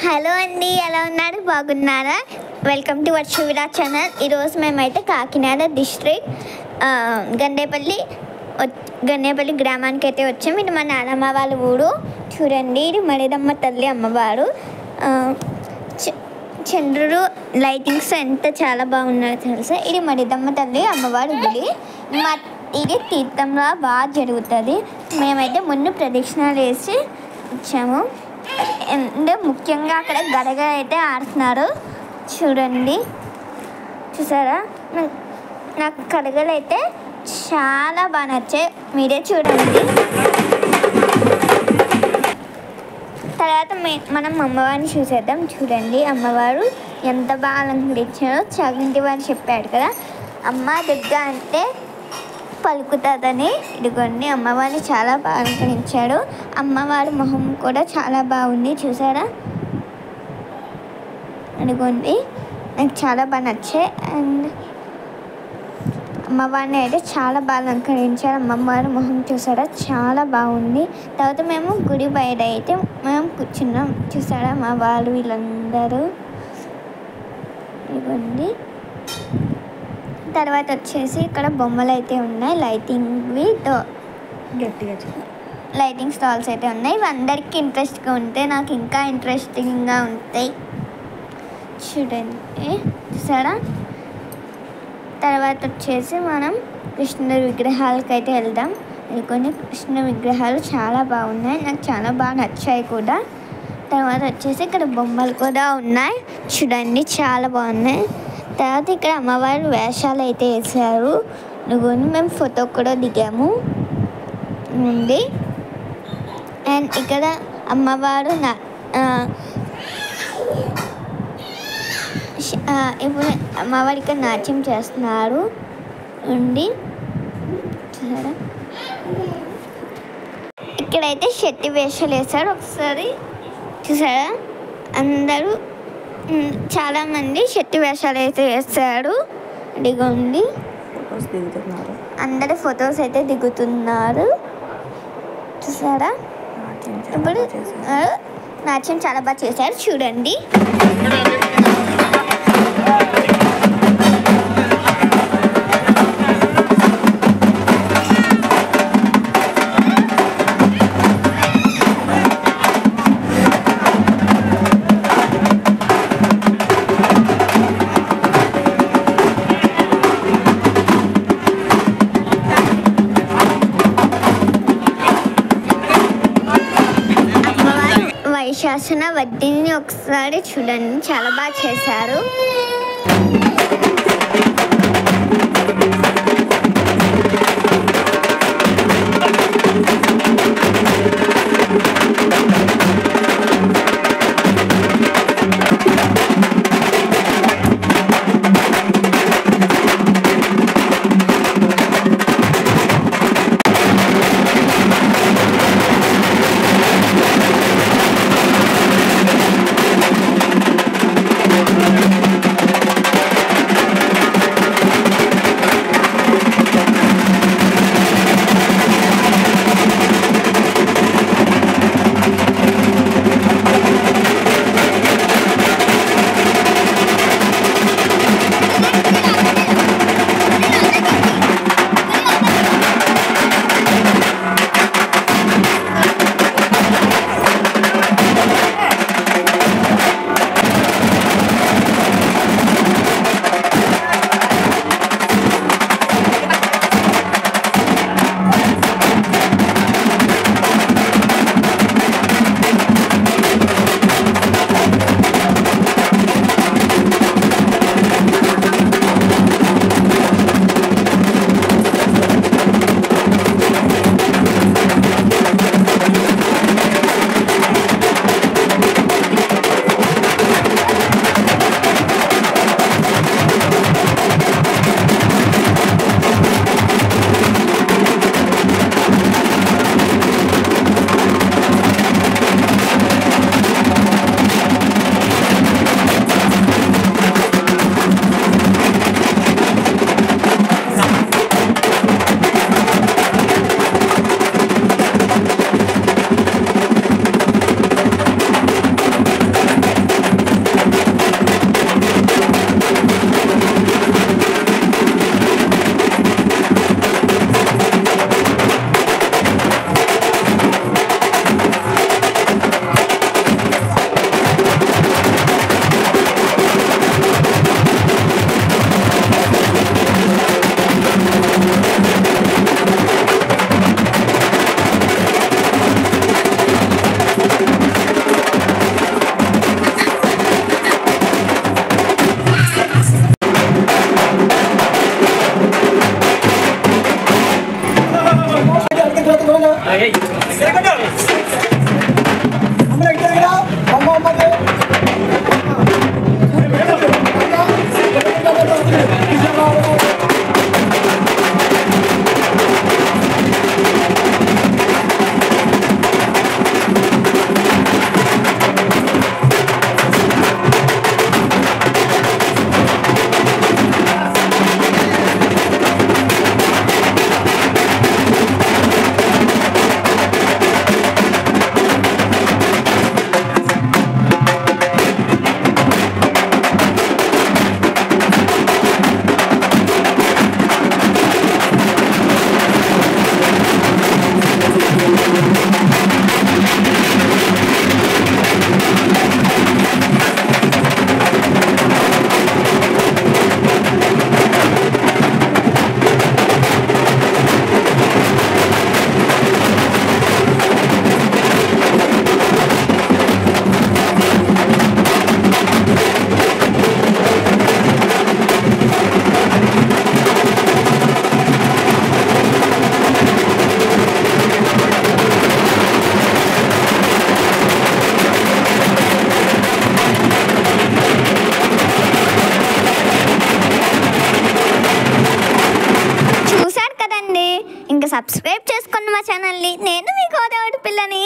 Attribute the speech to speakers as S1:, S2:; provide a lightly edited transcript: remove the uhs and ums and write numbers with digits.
S1: Hello అండి, ఎలా ఉన్నారు? బాగున్నారా? Welcome to Varshavira channel. ఈరోజు మేమైతే కాకినాడ డిస్ట్రిక్ట్ గన్నేపల్లి గ్రామానికి అయితే వచ్చాము. ఇది మా నాన్నమ్మ వాళ్ళ ఊరు. చూడండి, ఇది మరిదమ్మ తల్లి అమ్మవారు. చంద్రుడు లైటింగ్స్ ఎంత చాలా బాగున్నాయో తెలుసా. ఇది మరిదమ్మ తల్లి అమ్మవారి గుడి. ఇది తీర్థంలో బాగా జరుగుతుంది. మేమైతే ముందు ప్రదక్షిణాలు వేసి వచ్చాము. అంటే ముఖ్యంగా అక్కడ గడగ అయితే ఆడుతున్నారు. చూడండి, చూసారా? నాకు గడగలు అయితే చాలా బాగా నచ్చాయి. మీరే చూడండి. తర్వాత మనం అమ్మవారిని చూసేద్దాం. చూడండి, అమ్మవారు ఎంత బాగా అలంకరించారో. చాగంటి వారు చెప్పాడు కదా, అమ్మ దుర్గా అంటే పలుకుతుందని. ఇదిగోండి, అమ్మవారిని చాలా బాగా అలంకరించాడు. అమ్మవారి మొహం కూడా చాలా బాగుంది. చూసారా? ఇదిగోండి, నాకు చాలా బాగా నచ్చాయి. అండ్ అమ్మవారిని అయితే చాలా బాగా అలంకరించారు. అమ్మవారి మొహం చూసారా? చాలా బాగుంది. తర్వాత మేము గుడి బయట అయితే మేము కూర్చున్నాం. చూసారా? మా వాళ్ళు వీళ్ళందరూ. ఇదిగోండి, తర్వాత వచ్చేసి ఇక్కడ బొమ్మలు అయితే ఉన్నాయి. లైటింగ్ స్టాల్స్ అయితే ఉన్నాయి. ఇవి అందరికీ ఇంట్రెస్ట్గా ఉంటాయి. నాకు ఇంకా ఇంట్రెస్టింగ్గా ఉంటాయి. చూడండి, చూసారా? తర్వాత వచ్చేసి మనం కృష్ణుడి విగ్రహాలకు అయితే వెళ్దాం. కొన్ని కృష్ణ విగ్రహాలు చాలా బాగున్నాయి. నాకు చాలా బాగా నచ్చాయి కూడా. తర్వాత వచ్చేసి ఇక్కడ బొమ్మలు కూడా ఉన్నాయి. చూడండి, చాలా బాగున్నాయి. తర్వాత ఇక్కడ అమ్మవారి వేషాలు అయితే వేసారు. నువ్వుని మేము ఫోటో కూడా దిగాము ఉంది. అండ్ ఇక్కడ అమ్మవారు ఇప్పుడు అమ్మవారి ఇక్కడ నాట్యం చేస్తున్నారు ఉంది. చూసారా? ఇక్కడైతే శెట్టి వేషాలు వేశారు. ఒకసారి చూసారా? అందరూ చాలామంది శెట్టి వేషాలు అయితే వేస్తారు. ఇదిగోండి, అందరు ఫొటోస్ అయితే దిగుతున్నారు. చూసారా? ఇప్పుడు నాట్యం చాలా బాగా చేశారు. చూడండి, వైశాసన వడ్డీని ఒకసారి చూడండి, చాలా బాగా చేశారు. ఇంకా సబ్స్క్రైబ్ చేసుకోండి మా ఛానల్ని. నేను మీ గోదావరి పిల్లని.